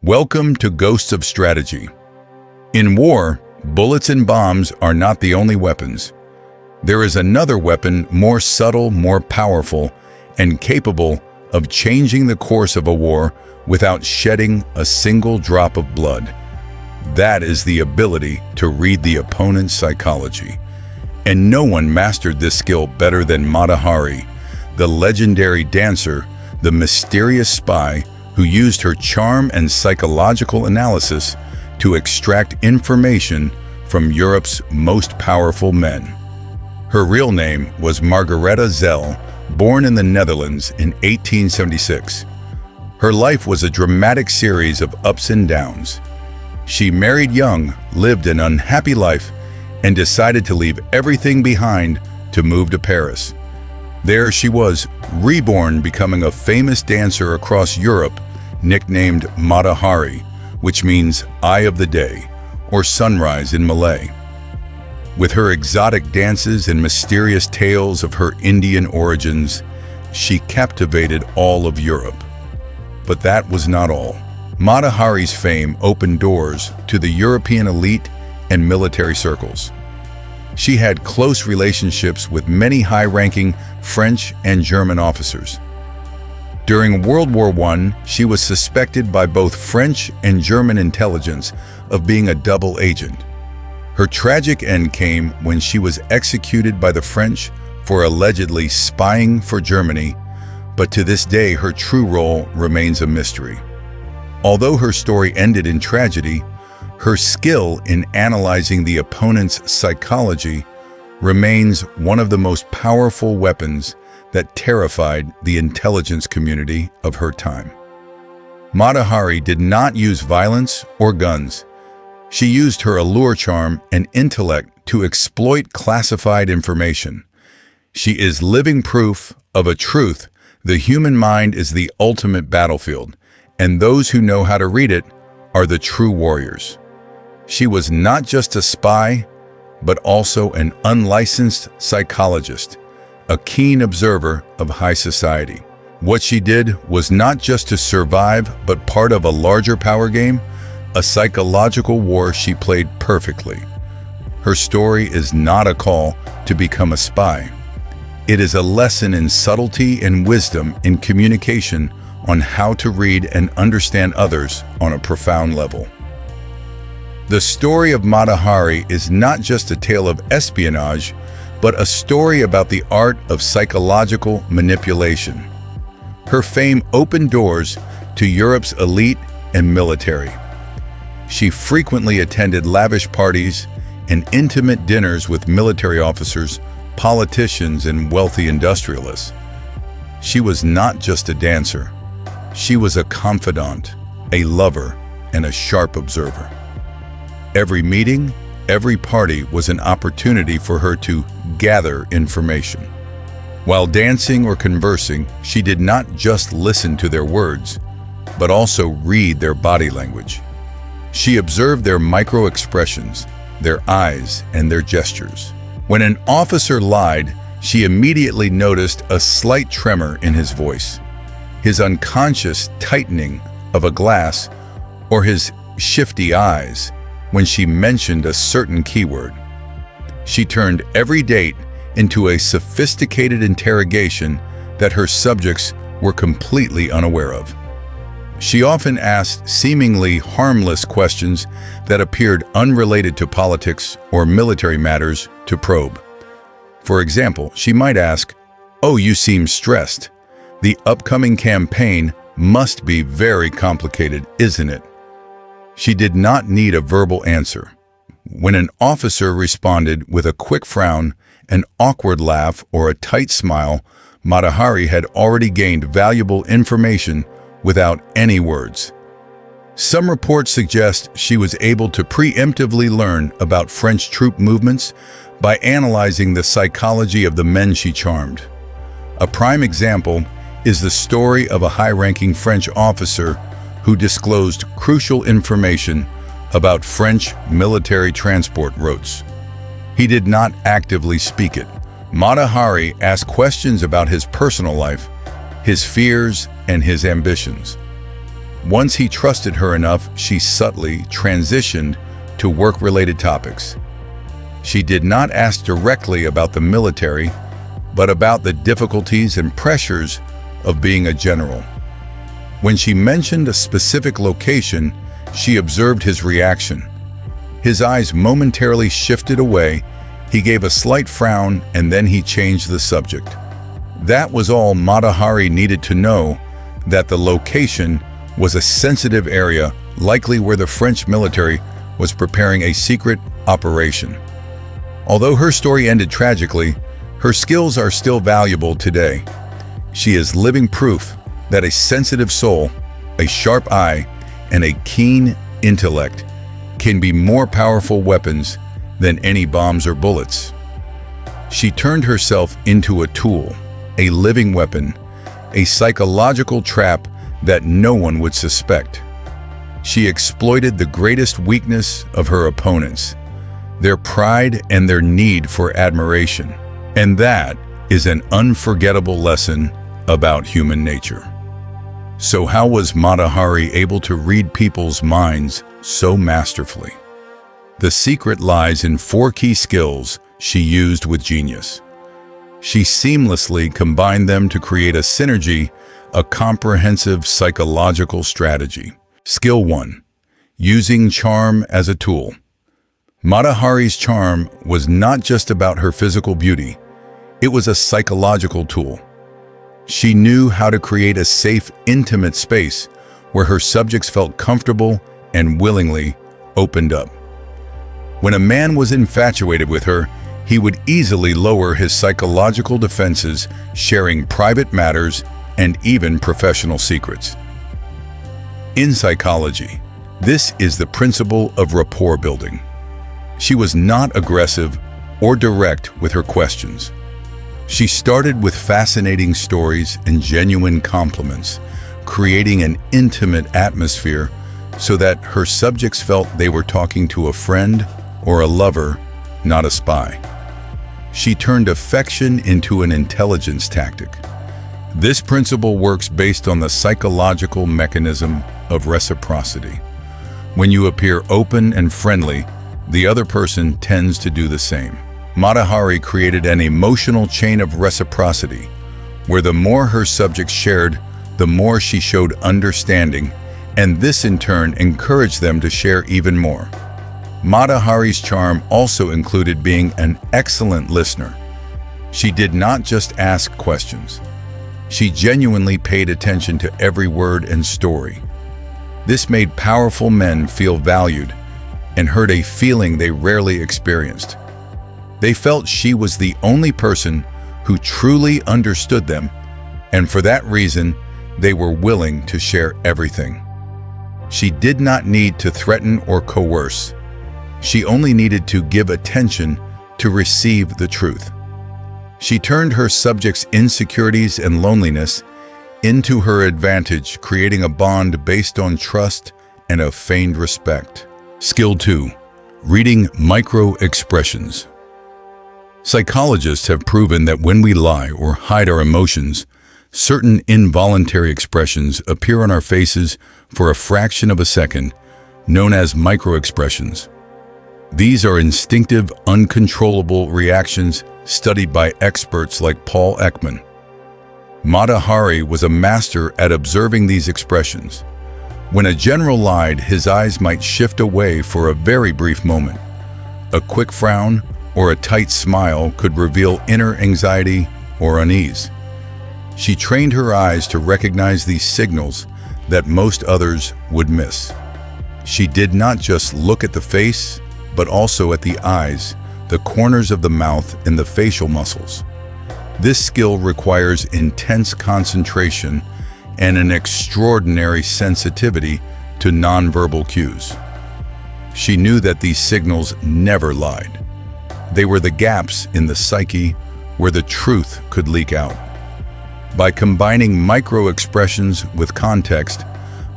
Welcome to Ghosts of Strategy. In war, bullets and bombs are not the only weapons. There is another weapon more subtle, more powerful, and capable of changing the course of a war without shedding a single drop of blood. That is the ability to read the opponent's psychology. And no one mastered this skill better than Mata Hari, the legendary dancer, the mysterious spy who used her charm and psychological analysis to extract information from Europe's most powerful men. Her real name was Margaretha Zell, born in the Netherlands in 1876. Her life was a dramatic series of ups and downs. She married young, lived an unhappy life, and decided to leave everything behind to move to Paris. There she was, reborn, becoming a famous dancer across Europe, nicknamed Mata Hari, which means Eye of the Day, or sunrise in Malay. With her exotic dances and mysterious tales of her Indian origins, she captivated all of Europe. But that was not all. Mata Hari's fame opened doors to the European elite and military circles. She had close relationships with many high-ranking French and German officers. During World War I, she was suspected by both French and German intelligence of being a double agent. Her tragic end came when she was executed by the French for allegedly spying for Germany, but to this day her true role remains a mystery. Although her story ended in tragedy, her skill in analyzing the opponent's psychology remains one of the most powerful weapons that terrified the intelligence community of her time. Mata Hari did not use violence or guns. She used her allure, charm, and intellect to exploit classified information. She is living proof of a truth: the human mind is the ultimate battlefield, and those who know how to read it are the true warriors. She was not just a spy, but also an unlicensed psychologist, a keen observer of high society. What she did was not just to survive, but part of a larger power game, a psychological war she played perfectly. Her story is not a call to become a spy. It is a lesson in subtlety and wisdom in communication, on how to read and understand others on a profound level. The story of Mata Hari is not just a tale of espionage, but a story about the art of psychological manipulation. Her fame opened doors to Europe's elite and military. She frequently attended lavish parties and intimate dinners with military officers, politicians, and wealthy industrialists. She was not just a dancer. She was a confidant, a lover, and a sharp observer. Every meeting, every party was an opportunity for her to gather information. While dancing or conversing, she did not just listen to their words, but also read their body language. She observed their micro-expressions, their eyes, and their gestures. When an officer lied, she immediately noticed a slight tremor in his voice, his unconscious tightening of a glass, or his shifty eyes when she mentioned a certain keyword. She turned every date into a sophisticated interrogation that her subjects were completely unaware of. She often asked seemingly harmless questions that appeared unrelated to politics or military matters to probe. For example, she might ask, "Oh, you seem stressed. The upcoming campaign must be very complicated, isn't it?" She did not need a verbal answer. When an officer responded with a quick frown, an awkward laugh, or a tight smile, Mata Hari had already gained valuable information without any words. Some reports suggest she was able to preemptively learn about French troop movements by analyzing the psychology of the men she charmed. A prime example is the story of a high-ranking French officer who disclosed crucial information about French military transport routes. He did not actively speak it. Mata Hari asked questions about his personal life, his fears, and his ambitions. Once he trusted her enough, she subtly transitioned to work-related topics. She did not ask directly about the military, but about the difficulties and pressures of being a general. When she mentioned a specific location, she observed his reaction. His eyes momentarily shifted away, he gave a slight frown, and then he changed the subject. That was all Mata Hari needed to know, that the location was a sensitive area, likely where the French military was preparing a secret operation. Although her story ended tragically, her skills are still valuable today. She is living proof that a sensitive soul, a sharp eye, and a keen intellect can be more powerful weapons than any bombs or bullets. She turned herself into a tool, a living weapon, a psychological trap that no one would suspect. She exploited the greatest weakness of her opponents, their pride and their need for admiration. And that is an unforgettable lesson about human nature. So how was Mata Hari able to read people's minds so masterfully? The secret lies in 4 key skills she used with genius. She seamlessly combined them to create a synergy, a comprehensive psychological strategy. Skill 1. Using charm as a tool. Mata Hari's charm was not just about her physical beauty, it was a psychological tool. She knew how to create a safe, intimate space where her subjects felt comfortable and willingly opened up. When a man was infatuated with her, he would easily lower his psychological defenses, sharing private matters and even professional secrets. In psychology, this is the principle of rapport building. She was not aggressive or direct with her questions. She started with fascinating stories and genuine compliments, creating an intimate atmosphere so that her subjects felt they were talking to a friend or a lover, not a spy. She turned affection into an intelligence tactic. This principle works based on the psychological mechanism of reciprocity. When you appear open and friendly, the other person tends to do the same. Mata Hari created an emotional chain of reciprocity, where the more her subjects shared, the more she showed understanding, and this in turn encouraged them to share even more. Mata Hari's charm also included being an excellent listener. She did not just ask questions. She genuinely paid attention to every word and story. This made powerful men feel valued and hurt a feeling they rarely experienced. They felt she was the only person who truly understood them, and for that reason, they were willing to share everything. She did not need to threaten or coerce. She only needed to give attention to receive the truth. She turned her subjects' insecurities and loneliness into her advantage, creating a bond based on trust and a feigned respect. Skill 2. Reading micro-expressions. Psychologists have proven that when we lie or hide our emotions, certain involuntary expressions appear on our faces for a fraction of a second, known as micro-expressions. These are instinctive, uncontrollable reactions studied by experts like Paul Ekman. Mata Hari was a master at observing these expressions. When a general lied, his eyes might shift away for a very brief moment. A quick frown or a tight smile could reveal inner anxiety or unease. She trained her eyes to recognize these signals that most others would miss. She did not just look at the face, but also at the eyes, the corners of the mouth, and the facial muscles. This skill requires intense concentration and an extraordinary sensitivity to nonverbal cues. She knew that these signals never lied. They were the gaps in the psyche where the truth could leak out. By combining micro-expressions with context,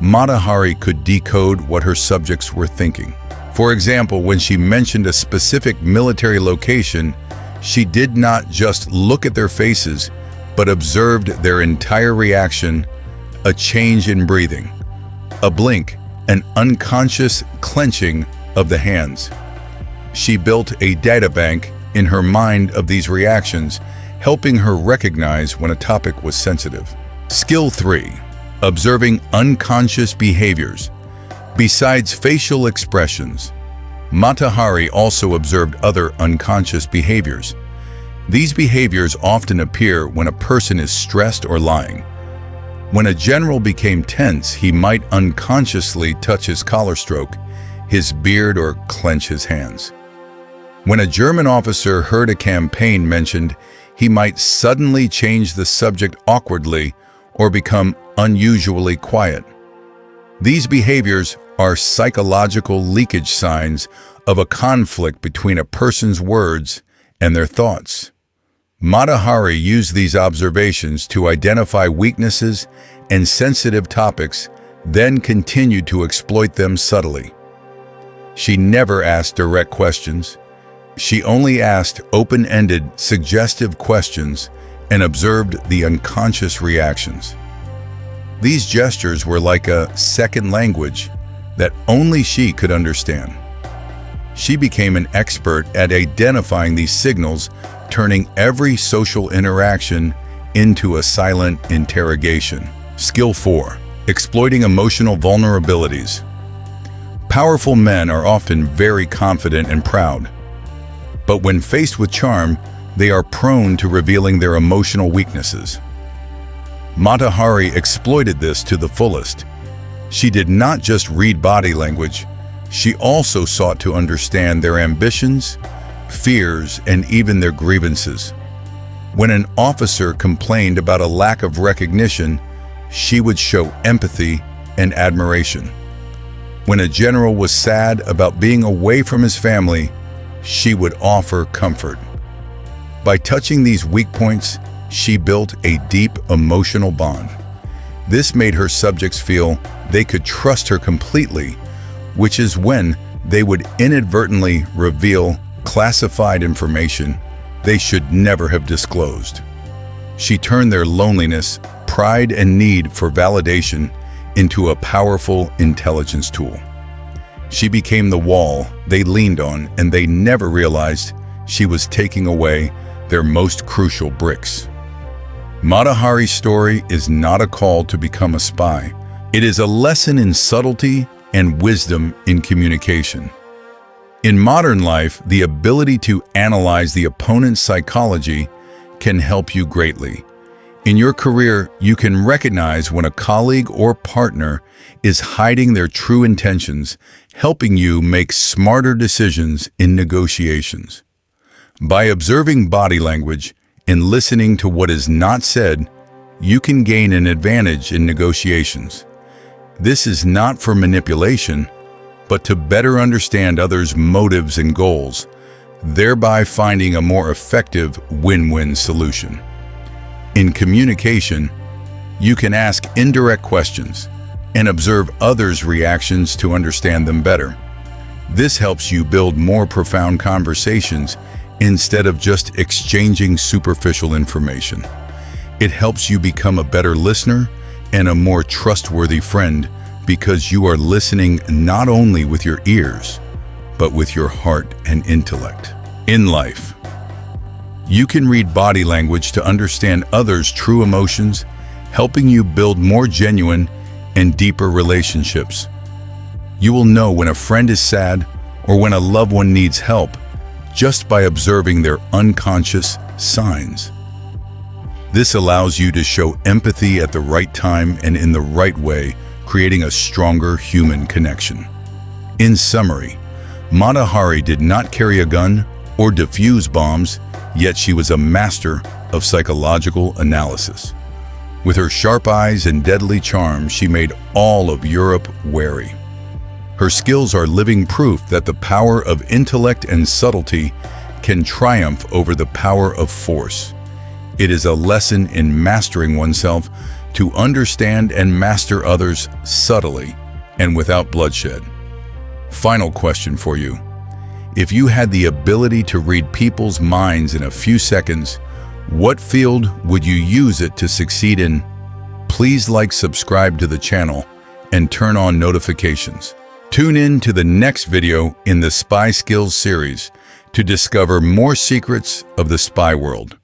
Mata Hari could decode what her subjects were thinking. For example, when she mentioned a specific military location, she did not just look at their faces, but observed their entire reaction, a change in breathing, a blink, an unconscious clenching of the hands. She built a databank in her mind of these reactions, helping her recognize when a topic was sensitive. Skill 3. Observing unconscious behaviors. Besides facial expressions, Mata Hari also observed other unconscious behaviors. These behaviors often appear when a person is stressed or lying. When a general became tense, he might unconsciously touch his collar stroke, his beard, or clench his hands. When a German officer heard a campaign mentioned, he might suddenly change the subject awkwardly or become unusually quiet. These behaviors are psychological leakage signs of a conflict between a person's words and their thoughts. Mata Hari used these observations to identify weaknesses and sensitive topics, then continued to exploit them subtly. She never asked direct questions. She only asked open-ended, suggestive questions and observed the unconscious reactions. These gestures were like a second language that only she could understand. She became an expert at identifying these signals, turning every social interaction into a silent interrogation. Skill 4. Exploiting emotional vulnerabilities. Powerful men are often very confident and proud, but when faced with charm, they are prone to revealing their emotional weaknesses. Mata Hari exploited this to the fullest. She did not just read body language, she also sought to understand their ambitions, fears, and even their grievances. When an officer complained about a lack of recognition, she would show empathy and admiration. When a general was sad about being away from his family, she would offer comfort. By touching these weak points, she built a deep emotional bond. This made her subjects feel they could trust her completely, which is when they would inadvertently reveal classified information they should never have disclosed. She turned their loneliness, pride, and need for validation into a powerful intelligence tool. She became the wall they leaned on, and they never realized she was taking away their most crucial bricks. Mata Hari's story is not a call to become a spy. It is a lesson in subtlety and wisdom in communication. In modern life, the ability to analyze the opponent's psychology can help you greatly. In your career, you can recognize when a colleague or partner is hiding their true intentions, helping you make smarter decisions in negotiations. By observing body language and listening to what is not said, you can gain an advantage in negotiations. This is not for manipulation, but to better understand others' motives and goals, thereby finding a more effective win-win solution. In communication, you can ask indirect questions and observe others' reactions to understand them better. This helps you build more profound conversations instead of just exchanging superficial information. It helps you become a better listener and a more trustworthy friend because you are listening not only with your ears, but with your heart and intellect. In life, you can read body language to understand others' true emotions, helping you build more genuine and deeper relationships. You will know when a friend is sad or when a loved one needs help just by observing their unconscious signs. This allows you to show empathy at the right time and in the right way, creating a stronger human connection. In summary, Mata Hari did not carry a gun or defuse bombs, yet she was a master of psychological analysis. With her sharp eyes and deadly charm, she made all of Europe wary. Her skills are living proof that the power of intellect and subtlety can triumph over the power of force. It is a lesson in mastering oneself to understand and master others subtly and without bloodshed. Final question for you. If you had the ability to read people's minds in a few seconds, what field would you use it to succeed in? Please subscribe to the channel, and turn on notifications. Tune in to the next video in the Spy Skills series to discover more secrets of the spy world.